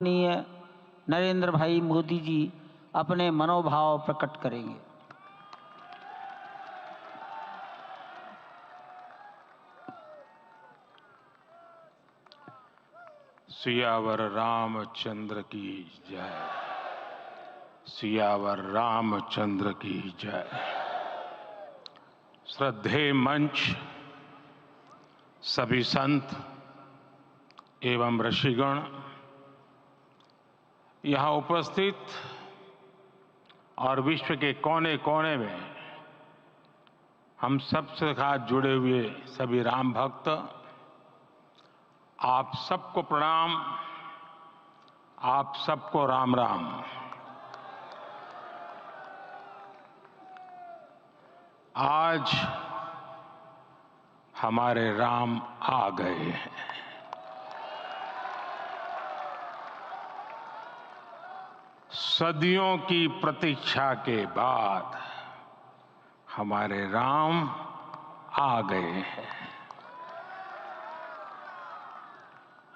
माननीय नरेंद्र भाई मोदी जी अपने मनोभाव प्रकट करेंगे। सियावर रामचंद्र की जय। सियावर रामचंद्र की जय। श्रद्धेय मंच, सभी संत एवं ऋषिगण, यहाँ उपस्थित और विश्व के कोने कोने में हम सबसे साथ जुड़े हुए सभी राम भक्त, आप सबको प्रणाम, आप सबको राम राम। आज हमारे राम आ गए हैं। सदियों की प्रतीक्षा के बाद हमारे राम आ गए हैं।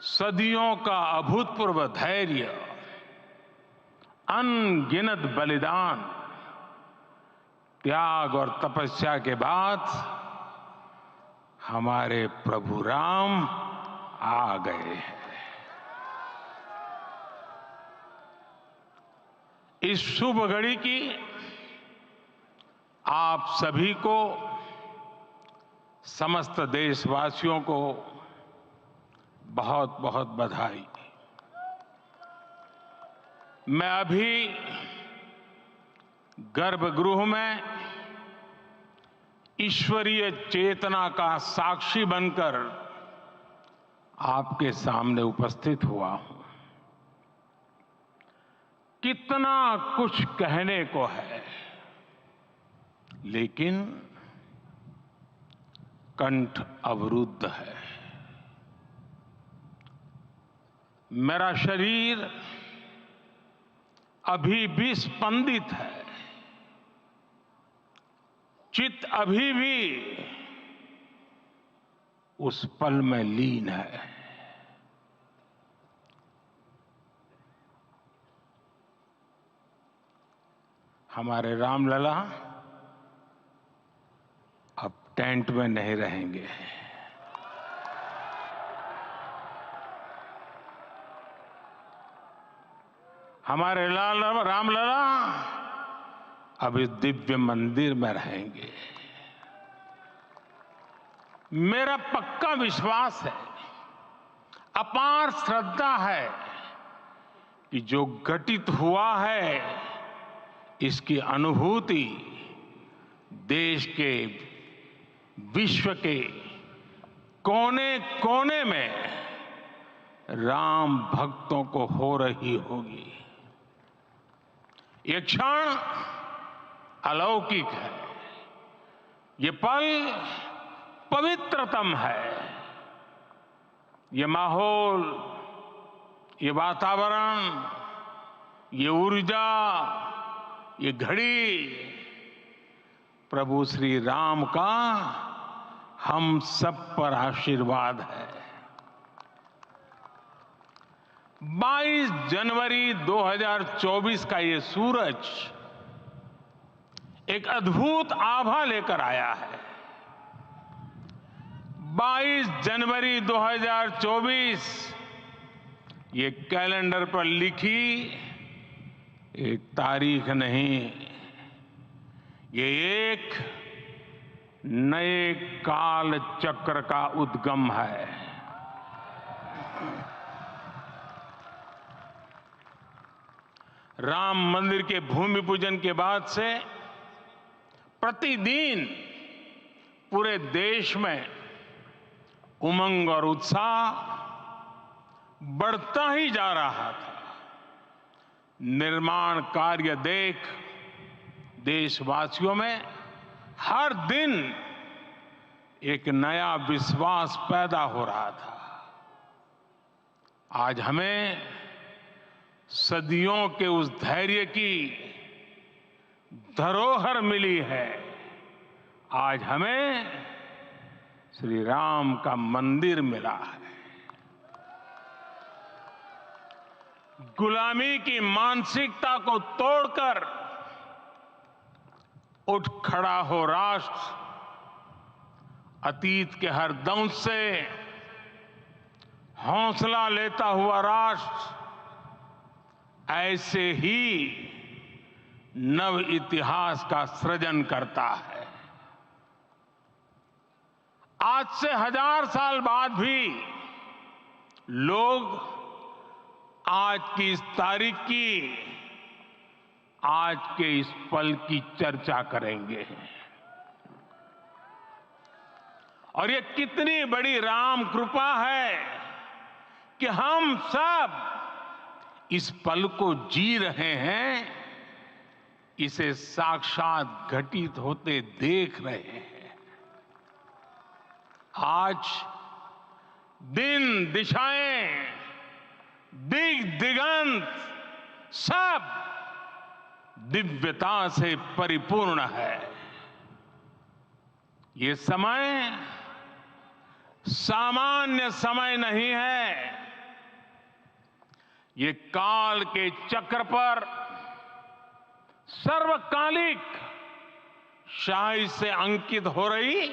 सदियों का अभूतपूर्व धैर्य, अनगिनत बलिदान, त्याग और तपस्या के बाद हमारे प्रभु राम आ गए हैं। इस शुभ घड़ी की आप सभी को, समस्त देशवासियों को बहुत बहुत बधाई। मैं अभी गर्भगृह में ईश्वरीय चेतना का साक्षी बनकर आपके सामने उपस्थित हुआ हूं। कितना कुछ कहने को है, लेकिन कंठ अवरुद्ध है। मेरा शरीर अभी भी स्पंदित है, चित्त अभी भी उस पल में लीन है। हमारे रामलला अब टेंट में नहीं रहेंगे। हमारे रामलला अब इस दिव्य मंदिर में रहेंगे। मेरा पक्का विश्वास है, अपार श्रद्धा है कि जो घटित हुआ है, इसकी अनुभूति देश के, विश्व के कोने कोने में राम भक्तों को हो रही होगी। ये क्षण अलौकिक है, ये पल पवित्रतम है। ये माहौल, ये वातावरण, ये ऊर्जा, ये घड़ी प्रभु श्री राम का हम सब पर आशीर्वाद है। 22 जनवरी 2024 का ये सूरज एक अद्भुत आभा लेकर आया है। 22 जनवरी 2024 ये कैलेंडर पर लिखी एक तारीख नहीं, ये एक नए काल चक्र का उद्गम है। राम मंदिर के भूमि पूजन के बाद से प्रतिदिन पूरे देश में उमंग और उत्साह बढ़ता ही जा रहा था। निर्माण कार्य देख देशवासियों में हर दिन एक नया विश्वास पैदा हो रहा था। आज हमें सदियों के उस धैर्य की धरोहर मिली है। आज हमें श्री राम का मंदिर मिला है। गुलामी की मानसिकता को तोड़कर उठ खड़ा हो राष्ट्र, अतीत के हर दंश से हौसला लेता हुआ राष्ट्र ऐसे ही नव इतिहास का सृजन करता है। आज से 1000 साल बाद भी लोग आज की इस तारीख की, आज के इस पल की चर्चा करेंगे। और ये कितनी बड़ी राम कृपा है कि हम सब इस पल को जी रहे हैं, इसे साक्षात घटित होते देख रहे हैं। आज दिन दिशाएं, दिग दिगंत सब दिव्यता से परिपूर्ण है। ये समय सामान्य समय नहीं है। ये काल के चक्र पर सर्वकालिक शाही से अंकित हो रही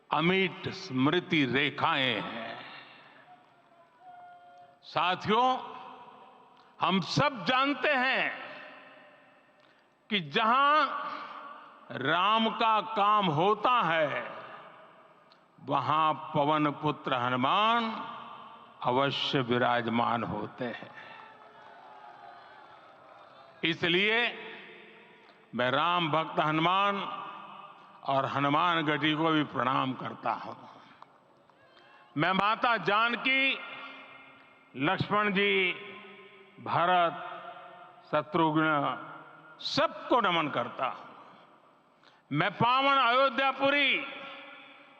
अमिट स्मृति रेखाएं हैं। साथियों, हम सब जानते हैं कि जहां राम का काम होता है, वहां पवन पुत्र हनुमान अवश्य विराजमान होते हैं। इसलिए मैं राम भक्त हनुमान और हनुमान गढ़ी को भी प्रणाम करता हूं। मैं माता जानकी, लक्ष्मण जी, भरत, शत्रुघ्न सबको नमन करता हूं। मैं पावन अयोध्यापुरी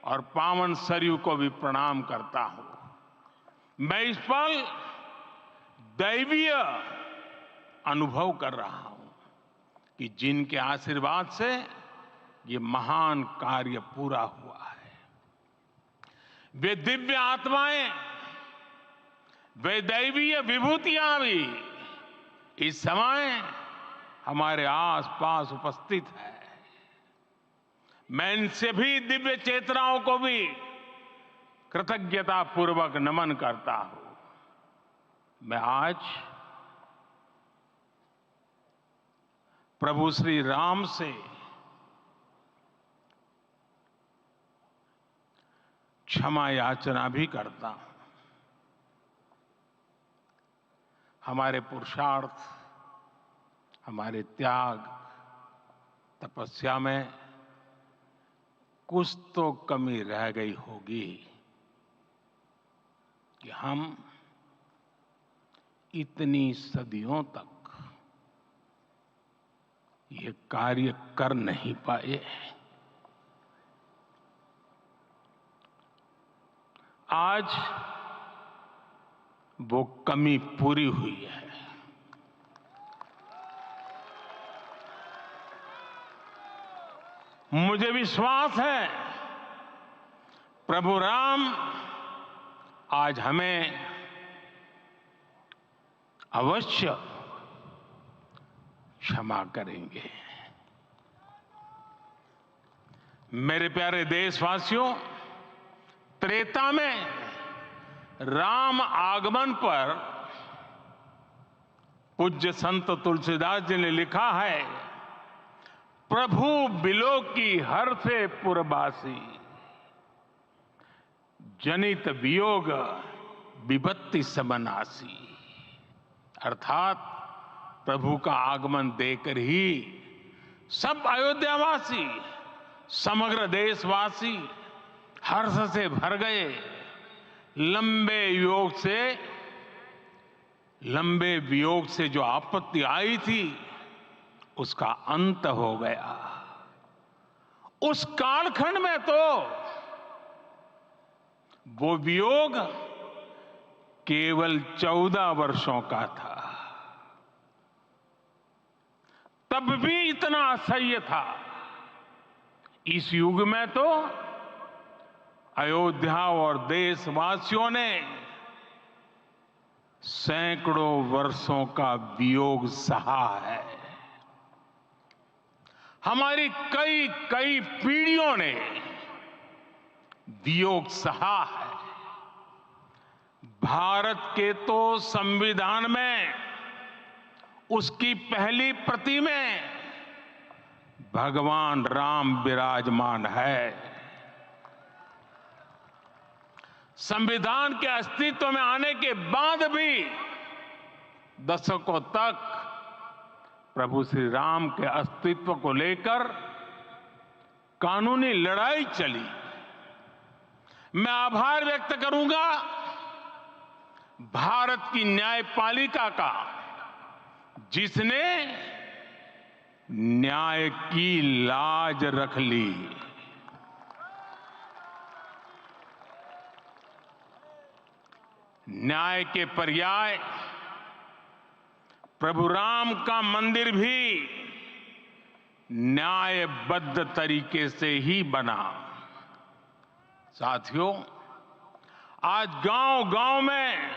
और पावन सरयू को भी प्रणाम करता हूं। मैं इस पल दैवीय अनुभव कर रहा हूं कि जिनके आशीर्वाद से ये महान कार्य पूरा हुआ है। वे दिव्य आत्माएं, वे दैवीय विभूतियां भी इस समय हमारे आसपास उपस्थित है। मैं इन सभी दिव्य चेतनाओं को भी कृतज्ञता पूर्वक नमन करता हूं। मैं आज प्रभु श्री राम से क्षमा याचना भी करता हूं। हमारे पुरुषार्थ, हमारे त्याग, तपस्या में कुछ तो कमी रह गई होगी कि हम इतनी सदियों तक ये कार्य कर नहीं पाए। आज वो कमी पूरी हुई है। मुझे विश्वास है प्रभु राम आज हमें अवश्य क्षमा करेंगे। मेरे प्यारे देशवासियों, त्रेता में राम आगमन पर पूज्य संत तुलसीदास जी ने लिखा है, प्रभु बिलो की हर से पुरबासी, जनित वियोग विपत्ति समनासी। अर्थात प्रभु का आगमन देकर ही सब अयोध्यावासी, समग्र देशवासी हर्ष से भर गए। लंबे वियोग से जो आपत्ति आई थी, उसका अंत हो गया। उस कालखंड में तो वो वियोग केवल 14 वर्षों का था, तब भी इतना असह्य था। इस युग में तो अयोध्या और देशवासियों ने सैकड़ों वर्षों का वियोग सहा है। हमारी कई कई पीढ़ियों ने वियोग सहा है। भारत के तो संविधान में उसकी पहली प्रति में भगवान राम विराजमान है। संविधान के अस्तित्व में आने के बाद भी दशकों तक प्रभु श्री राम के अस्तित्व को लेकर कानूनी लड़ाई चली। मैं आभार व्यक्त करूंगा भारत की न्यायपालिका का, जिसने न्याय की लाज रख ली। न्याय के पर्याय प्रभु राम का मंदिर भी न्यायबद्ध तरीके से ही बना। साथियों, आज गांव-गांव में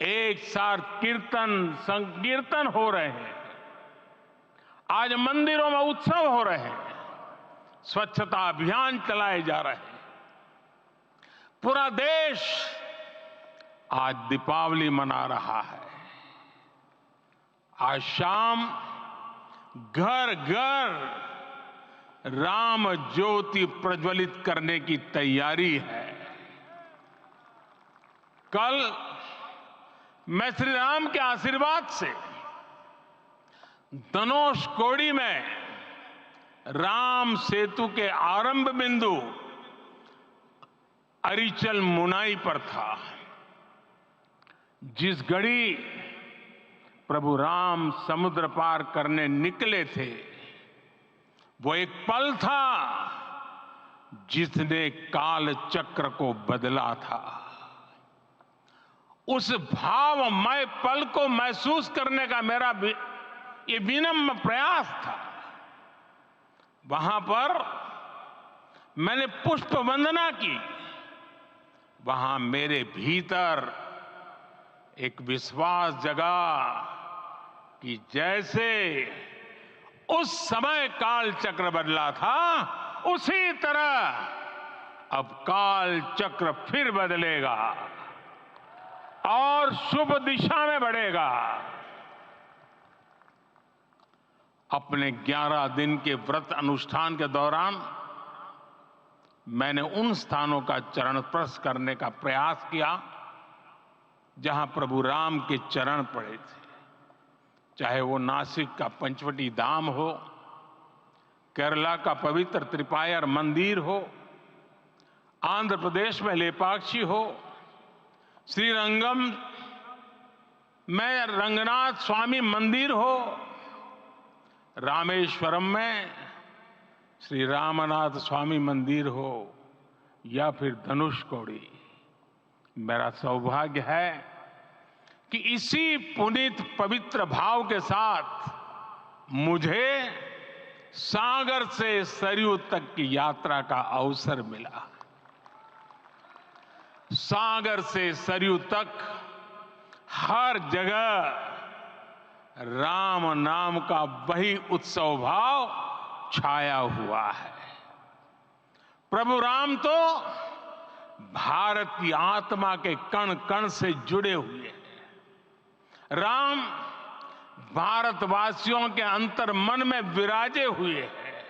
एक साथ कीर्तन संकीर्तन हो रहे हैं। आज मंदिरों में उत्सव हो रहे हैं, स्वच्छता अभियान चलाए जा रहे हैं। पूरा देश आज दीपावली मना रहा है। आज शाम घर घर राम ज्योति प्रज्वलित करने की तैयारी है। कल मैं श्री राम के आशीर्वाद से धनुषकोडी में राम सेतु के आरंभ बिंदु अरिचल मुनाई पर था। जिस घड़ी प्रभु राम समुद्र पार करने निकले थे, वो एक पल था जिसने काल चक्र को बदला था। उस भावमय पल को महसूस करने का मेरा ये विनम्र प्रयास था। वहां पर मैंने पुष्प वंदना की। वहां मेरे भीतर एक विश्वास जगा कि जैसे उस समय काल चक्र बदला था, उसी तरह अब काल चक्र फिर बदलेगा और शुभ दिशा में बढ़ेगा। अपने 11 दिन के व्रत अनुष्ठान के दौरान मैंने उन स्थानों का चरण स्पर्श करने का प्रयास किया जहां प्रभु राम के चरण पड़े थे। चाहे वो नासिक का पंचवटी धाम हो, केरला का पवित्र त्रिपायर मंदिर हो, आंध्र प्रदेश में लेपाक्षी हो, श्रीरंगम में रंगनाथ स्वामी मंदिर हो, रामेश्वरम में श्री रामनाथ स्वामी मंदिर हो, या फिर धनुषकोडी। मेरा सौभाग्य है कि इसी पुनीत पवित्र भाव के साथ मुझे सागर से सरयू तक की यात्रा का अवसर मिला। सागर से सरयू तक हर जगह राम नाम का वही उत्सव भाव छाया हुआ है। प्रभु राम तो भारत की आत्मा के कण कण से जुड़े हुए हैं। राम भारतवासियों के अंतर मन में विराजे हुए हैं।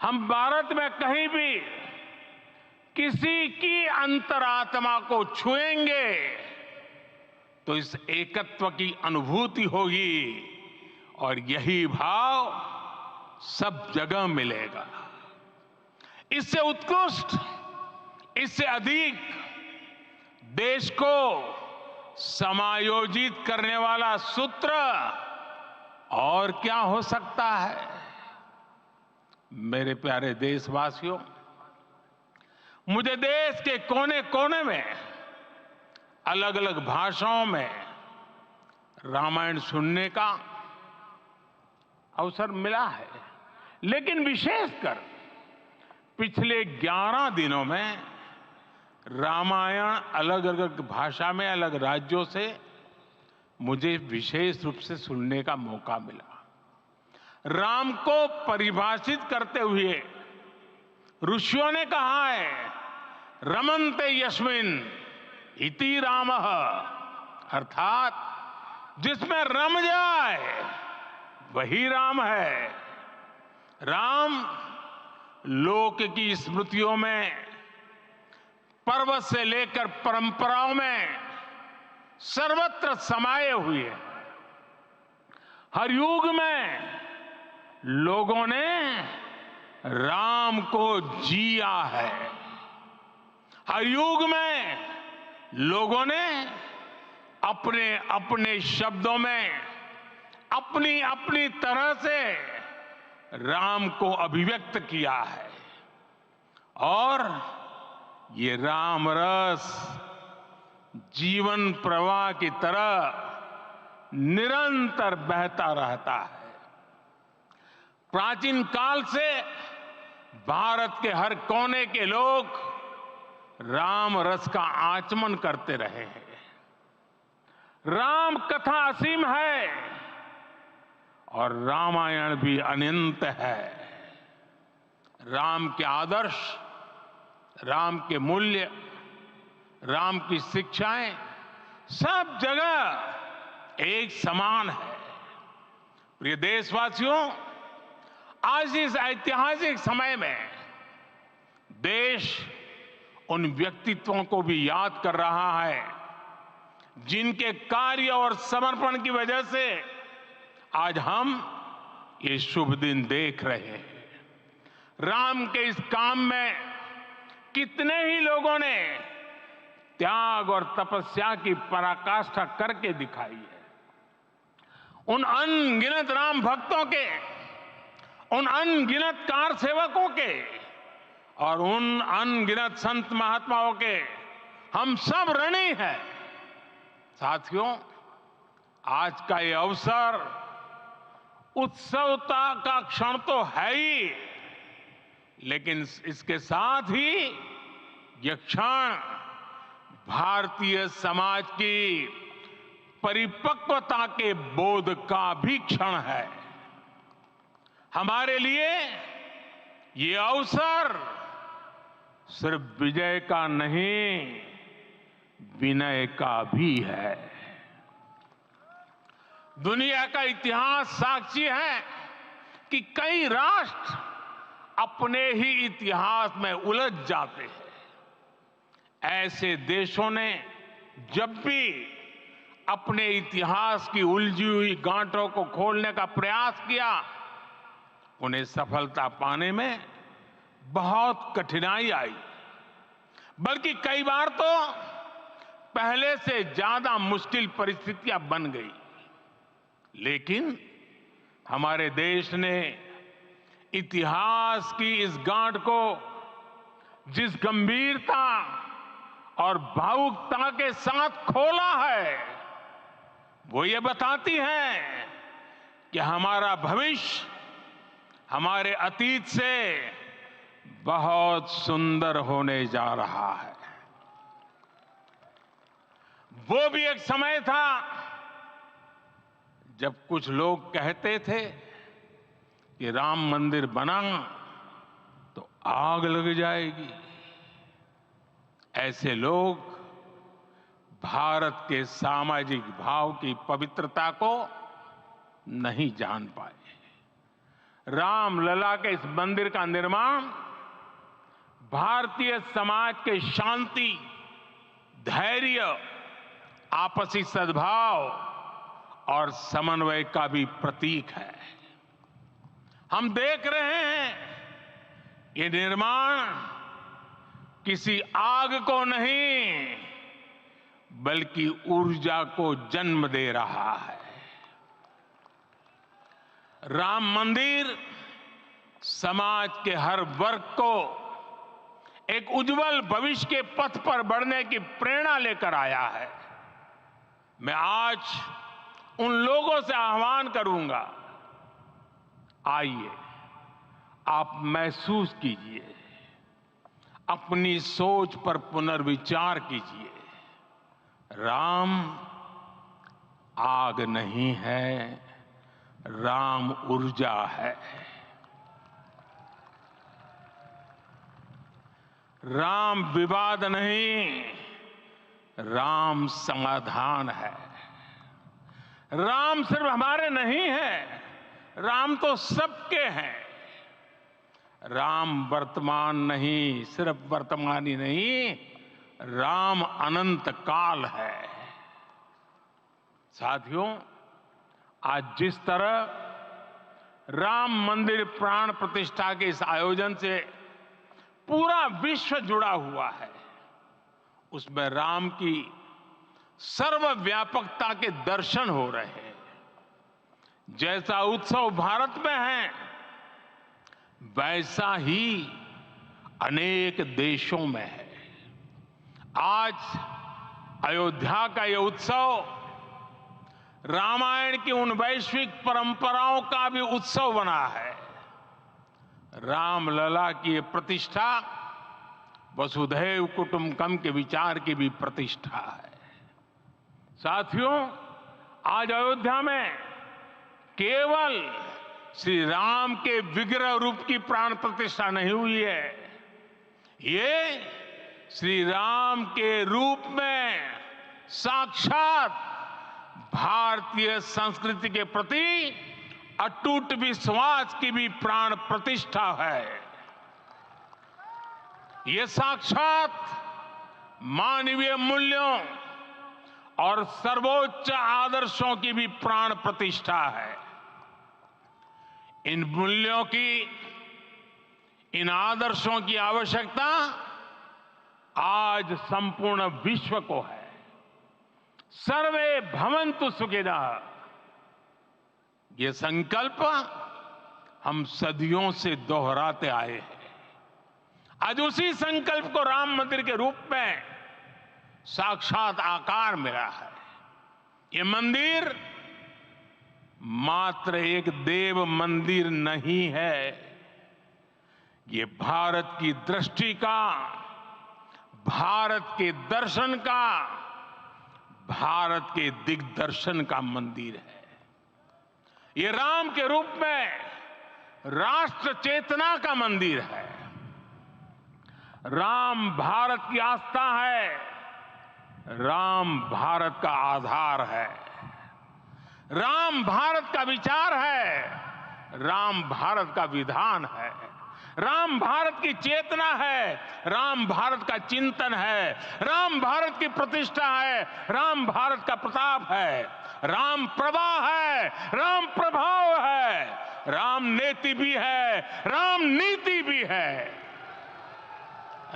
हम भारत में कहीं भी किसी की अंतरात्मा को छुएंगे तो इस एकत्व की अनुभूति होगी और यही भाव सब जगह मिलेगा। इससे उत्कृष्ट, इससे अधिक देश को समायोजित करने वाला सूत्र और क्या हो सकता है। मेरे प्यारे देशवासियों, मुझे देश के कोने कोने में अलग अलग भाषाओं में रामायण सुनने का अवसर मिला है, लेकिन विशेषकर पिछले 11 दिनों में रामायण अलग अलग भाषा में अलग राज्यों से मुझे विशेष रूप से सुनने का मौका मिला। राम को परिभाषित करते हुए ऋषियों ने कहा है, रमन्ते यस्मिन् इति रामः, अर्थात जिसमें रम जाए वही राम है। राम लोक की स्मृतियों में, पर्वत से लेकर परंपराओं में सर्वत्र समाये हुए हैं। हर युग में लोगों ने राम को जिया है। हर युग में लोगों ने अपने अपने शब्दों में अपनी अपनी तरह से राम को अभिव्यक्त किया है। और ये राम रस जीवन प्रवाह की तरह निरंतर बहता रहता है। प्राचीन काल से भारत के हर कोने के लोग राम रस का आचमन करते रहे हैं। राम कथा असीम है और रामायण भी अनंत है। राम के आदर्श, राम के मूल्य, राम की शिक्षाएं सब जगह एक समान है। प्रिय देशवासियों, आज इस ऐतिहासिक समय में देश उन व्यक्तित्वों को भी याद कर रहा है जिनके कार्य और समर्पण की वजह से आज हम ये शुभ दिन देख रहे हैं। राम के इस काम में कितने ही लोगों ने त्याग और तपस्या की पराकाष्ठा करके दिखाई है। उन अनगिनत राम भक्तों के, उन अनगिनत कार सेवकों के और उन अनगिनत संत महात्माओं के हम सब ऋणी हैं। साथियों, आज का ये अवसर उत्सवता का क्षण तो है ही, लेकिन इसके साथ ही यह क्षण भारतीय समाज की परिपक्वता के बोध का भी क्षण है। हमारे लिए ये अवसर सिर्फ विजय का नहीं, विनय का भी है। दुनिया का इतिहास साक्षी है कि कई राष्ट्र अपने ही इतिहास में उलझ जाते हैं। ऐसे देशों ने जब भी अपने इतिहास की उलझी हुई गांठों को खोलने का प्रयास किया, उन्हें सफलता पाने में बहुत कठिनाई आई, बल्कि कई बार तो पहले से ज्यादा मुश्किल परिस्थितियां बन गई। लेकिन हमारे देश ने इतिहास की इस गांठ को जिस गंभीरता और भावुकता के साथ खोला है, वो ये बताती है कि हमारा भविष्य हमारे अतीत से बहुत सुंदर होने जा रहा है। वो भी एक समय था जब कुछ लोग कहते थे कि राम मंदिर बना तो आग लग जाएगी। ऐसे लोग भारत के सामाजिक भाव की पवित्रता को नहीं जान पाए। रामलला के इस मंदिर का निर्माण भारतीय समाज के शांति, धैर्य, आपसी सद्भाव और समन्वय का भी प्रतीक है। हम देख रहे हैं ये निर्माण किसी आग को नहीं, बल्कि ऊर्जा को जन्म दे रहा है। राम मंदिर समाज के हर वर्ग को एक उज्जवल भविष्य के पथ पर बढ़ने की प्रेरणा लेकर आया है। मैं आज उन लोगों से आह्वान करूंगा, आइए आप महसूस कीजिए, अपनी सोच पर पुनर्विचार कीजिए। राम आग नहीं है, राम ऊर्जा है। राम विवाद नहीं, राम समाधान है। राम सिर्फ हमारे नहीं है, राम तो सबके हैं। राम वर्तमान नहीं, सिर्फ वर्तमान ही नहीं, राम अनंत काल है। साथियों, आज जिस तरह राम मंदिर प्राण प्रतिष्ठा के इस आयोजन से पूरा विश्व जुड़ा हुआ है, उसमें राम की सर्वव्यापकता के दर्शन हो रहे हैं। जैसा उत्सव भारत में है, वैसा ही अनेक देशों में है। आज अयोध्या का यह उत्सव रामायण की उन वैश्विक परंपराओं का भी उत्सव बना है। रामलला की ये प्रतिष्ठा वसुधैव कुटुंबकम के विचार की भी प्रतिष्ठा है। साथियों, आज अयोध्या में केवल श्री राम के विग्रह रूप की प्राण प्रतिष्ठा नहीं हुई है, ये श्री राम के रूप में साक्षात भारतीय संस्कृति के प्रति अटूट विश्वास की भी प्राण प्रतिष्ठा है। ये साक्षात मानवीय मूल्यों और सर्वोच्च आदर्शों की भी प्राण प्रतिष्ठा है। इन मूल्यों की, इन आदर्शों की आवश्यकता आज संपूर्ण विश्व को है। सर्वे भवन्तु सुखिनः, ये संकल्प हम सदियों से दोहराते आए हैं। आज उसी संकल्प को राम मंदिर के रूप में साक्षात आकार मिला है। ये मंदिर मात्र एक देव मंदिर नहीं है, ये भारत की दृष्टि का, भारत के दर्शन का, भारत के दिग्दर्शन का मंदिर है। ये राम के रूप में राष्ट्र चेतना का मंदिर है। राम भारत की आस्था है, राम भारत का आधार है, राम भारत का विचार है, राम भारत का विधान है, राम भारत की चेतना है, राम भारत का चिंतन है, राम भारत की प्रतिष्ठा है, राम भारत का प्रताप है, राम प्रवाह है, राम प्रभाव है, राम नेति भी है, राम नीति भी है,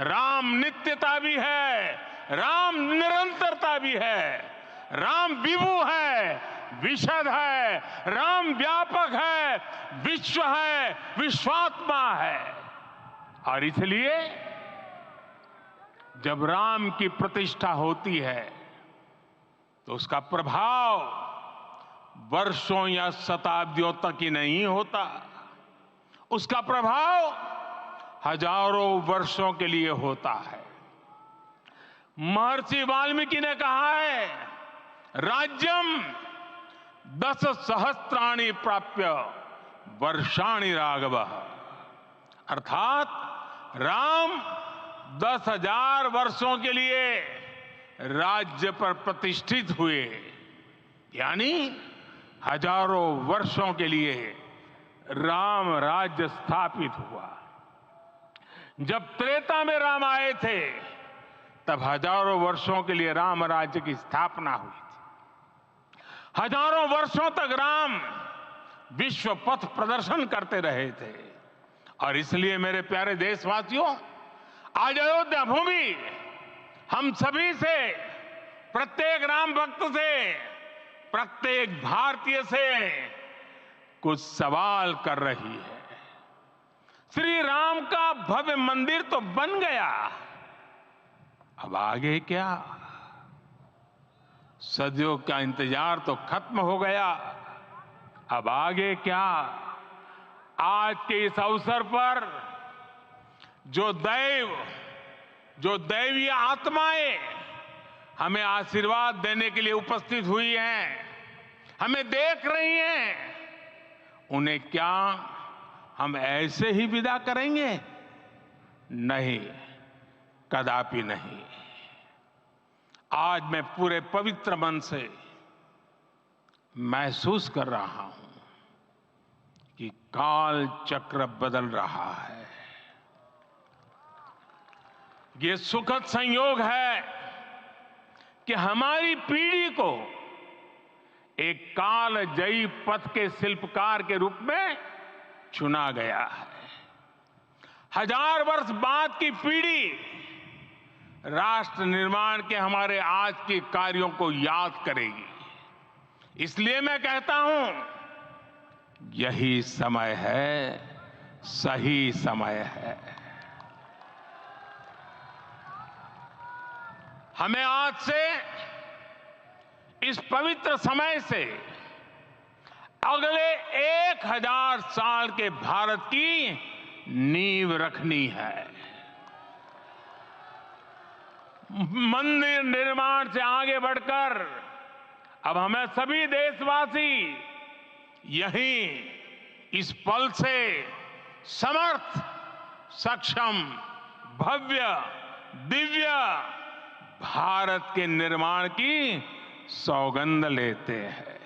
राम नित्यता भी है, राम निरंतरता भी है, राम विभु है, विशद है, राम व्यापक है, विश्व है, विश्वात्मा है। और इसलिए जब राम की प्रतिष्ठा होती है तो उसका प्रभाव वर्षों या शताब्दियों तक ही नहीं होता, उसका प्रभाव हजारों वर्षों के लिए होता है। महर्षि वाल्मीकि ने कहा है, राज्यम 10 सहस्त्राणि प्राप्य वर्षाणि राघव, अर्थात राम 10,000 वर्षों के लिए राज्य पर प्रतिष्ठित हुए, यानी हजारों वर्षों के लिए राम राज्य स्थापित हुआ। जब त्रेता में राम आए थे तब हजारों वर्षों के लिए राम राज्य की स्थापना हुई थी। हजारों वर्षों तक राम विश्व पथ प्रदर्शन करते रहे थे। और इसलिए मेरे प्यारे देशवासियों, आज अयोध्या भूमि हम सभी से, प्रत्येक राम भक्त से, प्रत्येक भारतीय से कुछ सवाल कर रही है। श्री राम का भव्य मंदिर तो बन गया, अब आगे क्या? सदियों का इंतजार तो खत्म हो गया, अब आगे क्या? आज के इस अवसर पर जो दैव जो दैवीय आत्माएं हमें आशीर्वाद देने के लिए उपस्थित हुई हैं, हमें देख रही हैं, उन्हें क्या हम ऐसे ही विदा करेंगे? नहीं, कदापि नहीं। आज मैं पूरे पवित्र मन से महसूस कर रहा हूं कि काल चक्र बदल रहा है। ये सुखद संयोग है कि हमारी पीढ़ी को एक कालजयी पथ के शिल्पकार के रूप में चुना गया है। 1000 वर्ष बाद की पीढ़ी राष्ट्र निर्माण के हमारे आज के कार्यों को याद करेगी। इसलिए मैं कहता हूं, यही समय है, सही समय है। हमें आज से, इस पवित्र समय से अगले 1000 साल के भारत की नींव रखनी है। मंदिर निर्माण से आगे बढ़कर अब हमें सभी देशवासी यहीं इस पल से समर्थ, सक्षम, भव्य, दिव्य भारत के निर्माण की सौगंध लेते हैं।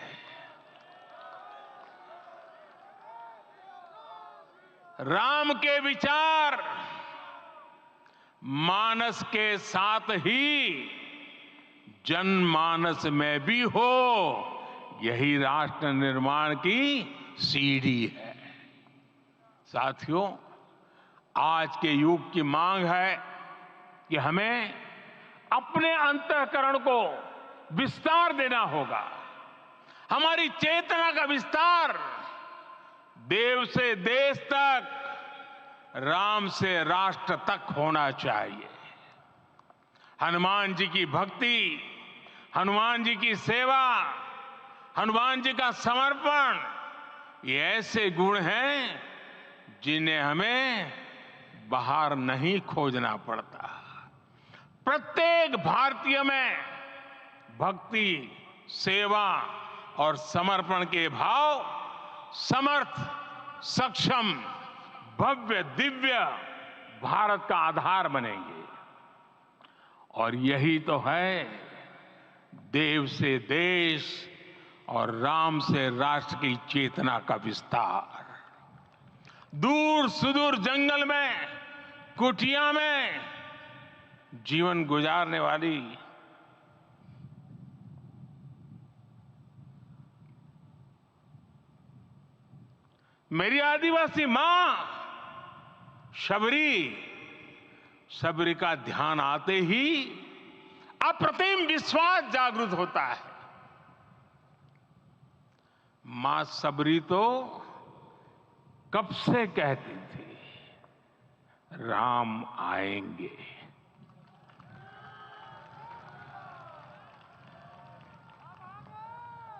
राम के विचार मानस के साथ ही जनमानस में भी हो, यही राष्ट्र निर्माण की सीढ़ी है। साथियों, आज के युग की मांग है कि हमें अपने अंतःकरण को विस्तार देना होगा। हमारी चेतना का विस्तार देव से देश तक, राम से राष्ट्र तक होना चाहिए। हनुमान जी की भक्ति, हनुमान जी की सेवा, हनुमान जी का समर्पण, ये ऐसे गुण हैं जिन्हें हमें बाहर नहीं खोजना पड़ता। प्रत्येक भारतीय में भक्ति, सेवा और समर्पण के भाव समर्थ, सक्षम, भव्य, दिव्य भारत का आधार बनेंगे। और यही तो है देव से देश और राम से राष्ट्र की चेतना का विस्तार। दूर सुदूर जंगल में, कुटिया में जीवन गुजारने वाली मेरी आदिवासी मां शबरी का ध्यान आते ही अप्रतिम विश्वास जागृत होता है। मां शबरी तो कब से कहती थी, राम आएंगे।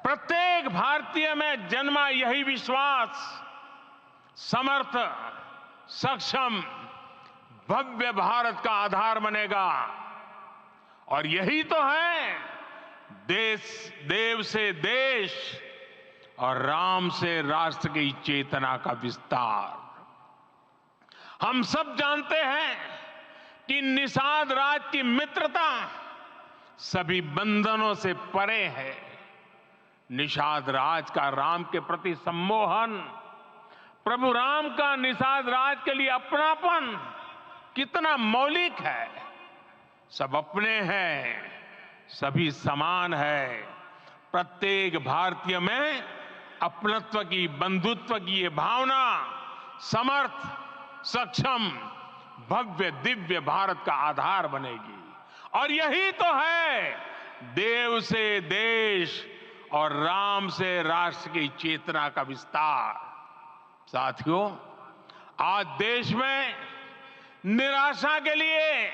प्रत्येक भारतीय में जन्मा यही विश्वास समर्थ, सक्षम, भव्य भारत का आधार बनेगा। और यही तो है देव से देश और राम से राष्ट्र की चेतना का विस्तार। हम सब जानते हैं कि निषाद राज की मित्रता सभी बंधनों से परे है। निषाद राज का राम के प्रति सम्मोहन, प्रभु राम का निषाद राज के लिए अपनापन कितना मौलिक है। सब अपने हैं, सभी समान है। प्रत्येक भारतीय में अपनत्व की, बंधुत्व की ये भावना समर्थ, सक्षम, भव्य, दिव्य भारत का आधार बनेगी। और यही तो है देव से देश और राम से राष्ट्र की चेतना का विस्तार। साथियों, आज देश में निराशा के लिए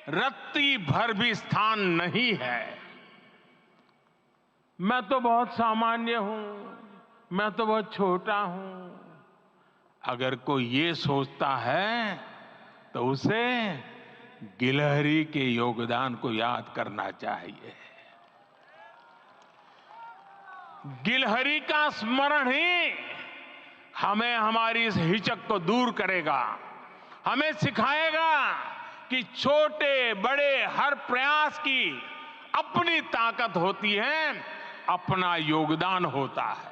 रत्ती भर भी स्थान नहीं है। मैं तो बहुत सामान्य हूं, मैं तो बहुत छोटा हूं, अगर कोई ये सोचता है तो उसे गिलहरी के योगदान को याद करना चाहिए। गिलहरी का स्मरण ही हमें हमारी इस हिचक को दूर करेगा, हमें सिखाएगा कि छोटे बड़े हर प्रयास की अपनी ताकत होती है, अपना योगदान होता है,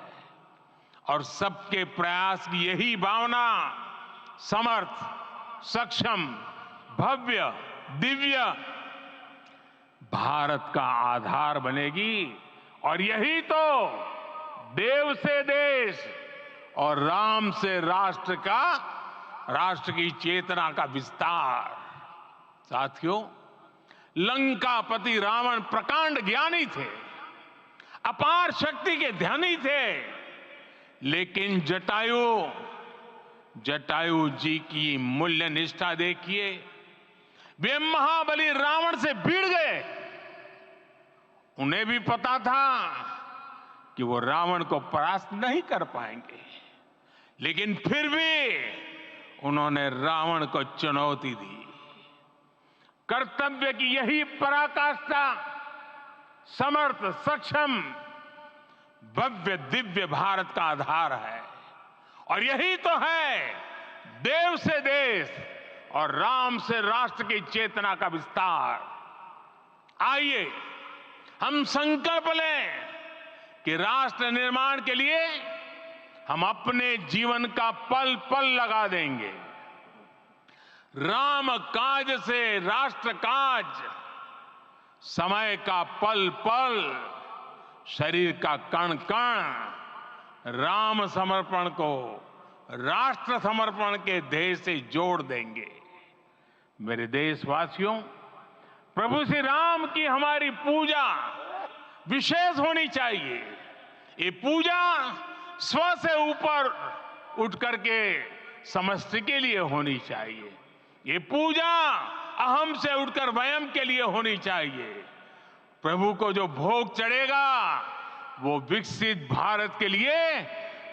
और सबके प्रयास की यही भावना समर्थ, सक्षम, भव्य, दिव्य भारत का आधार बनेगी। और यही तो देव से देश और राम से राष्ट्र की चेतना का विस्तार। साथियों, लंकापति रावण प्रकांड ज्ञानी थे, अपार शक्ति के धनी थे, लेकिन जटायु जी की मूल्य निष्ठा देखिए। वे महाबली रावण से भिड़ गए। उन्हें भी पता था कि वो रावण को परास्त नहीं कर पाएंगे, लेकिन फिर भी उन्होंने रावण को चुनौती दी। कर्तव्य की यही पराकाष्ठा समर्थ, सक्षम, भव्य, दिव्य भारत का आधार है। और यही तो है देव से देश और राम से राष्ट्र की चेतना का विस्तार। आइए हम संकल्प लें कि राष्ट्र निर्माण के लिए हम अपने जीवन का पल पल लगा देंगे। राम काज से राष्ट्र काज, समय का पल पल, शरीर का कण कण राम समर्पण को राष्ट्र समर्पण के ध्येय से जोड़ देंगे। मेरे देशवासियों, प्रभु श्री राम की हमारी पूजा विशेष होनी चाहिए। ये पूजा स्व से ऊपर उठ करके समष्टि के लिए होनी चाहिए। ये पूजा अहम से उठकर वयम के लिए होनी चाहिए। प्रभु को जो भोग चढ़ेगा वो विकसित भारत के लिए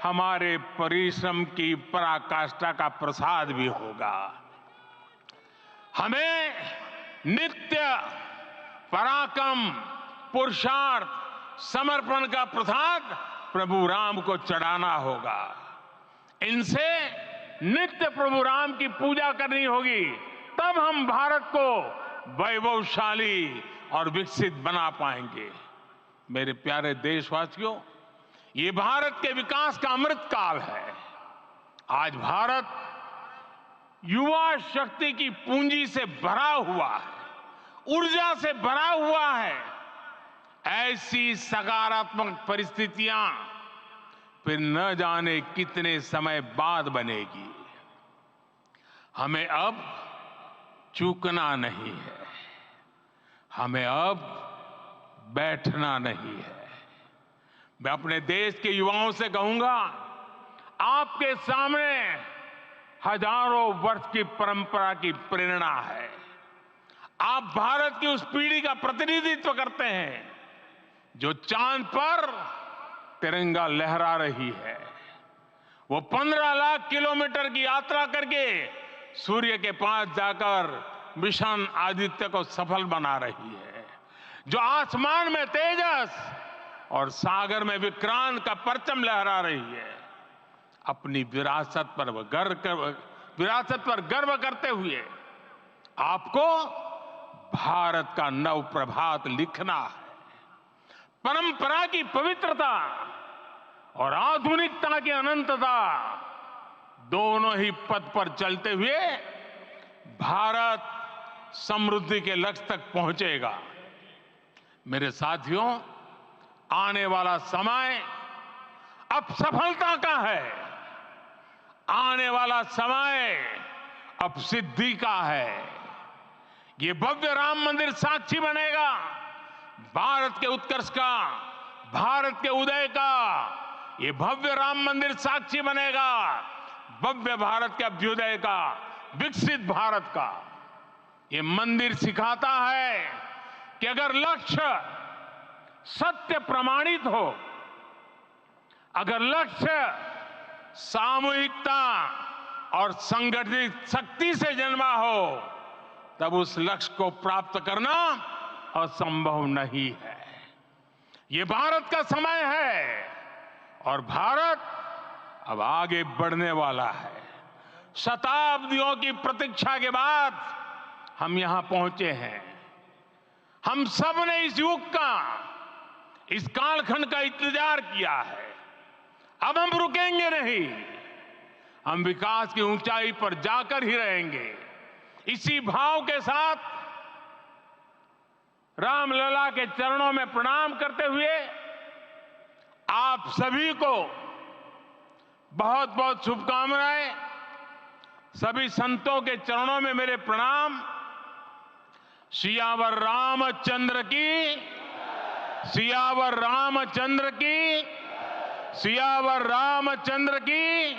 हमारे परिश्रम की पराकाष्ठा का प्रसाद भी होगा। हमें नित्य पराक्रम, पुरुषार्थ, समर्पण का प्रसाद प्रभु राम को चढ़ाना होगा। इनसे नित्य प्रभु राम की पूजा करनी होगी, तब हम भारत को वैभवशाली और विकसित बना पाएंगे। मेरे प्यारे देशवासियों, ये भारत के विकास का अमृत काल है। आज भारत युवा शक्ति की पूंजी से भरा हुआ है, ऊर्जा से भरा हुआ है। ऐसी सकारात्मक परिस्थितियां फिर न जाने कितने समय बाद बनेगी। हमें अब चूकना नहीं है, हमें अब बैठना नहीं है। मैं अपने देश के युवाओं से कहूंगा, आपके सामने हजारों वर्ष की परंपरा की प्रेरणा है। आप भारत की उस पीढ़ी का प्रतिनिधित्व करते हैं जो चांद पर तिरंगा लहरा रही है। वो 15 लाख किलोमीटर की यात्रा करके सूर्य के पास जाकर मिशन आदित्य को सफल बना रही है। जो आसमान में तेजस और सागर में विक्रांत का परचम लहरा रही है। अपनी विरासत पर गर्व करते हुए आपको भारत का नव प्रभात लिखना है। परंपरा की पवित्रता और आधुनिकता की अनंतता, दोनों ही पथ पर चलते हुए भारत समृद्धि के लक्ष्य तक पहुंचेगा। मेरे साथियों, आने वाला समय अब सफलता का है। आने वाला समय अब सिद्धि का है। ये भव्य राम मंदिर साक्षी बनेगा भारत के उत्कर्ष का, भारत के उदय का। ये भव्य राम मंदिर साक्षी बनेगा भव्य भारत के अभ्युदय का, विकसित भारत का। ये मंदिर सिखाता है कि अगर लक्ष्य सत्य प्रमाणित हो, अगर लक्ष्य सामूहिकता और संगठित शक्ति से जन्मा हो, तब उस लक्ष्य को प्राप्त करना असंभव नहीं है। ये भारत का समय है और भारत अब आगे बढ़ने वाला है। शताब्दियों की प्रतीक्षा के बाद हम यहां पहुंचे हैं। हम सब ने इस युग का, इस कालखंड का इंतजार किया है। अब हम रुकेंगे नहीं, हम विकास की ऊंचाई पर जाकर ही रहेंगे। इसी भाव के साथ रामलला के चरणों में प्रणाम करते हुए आप सभी को बहुत बहुत शुभकामनाएं। सभी संतों के चरणों में मेरे प्रणाम। सियावर रामचंद्र की, सियावर रामचंद्र की, सियावर रामचंद्र की।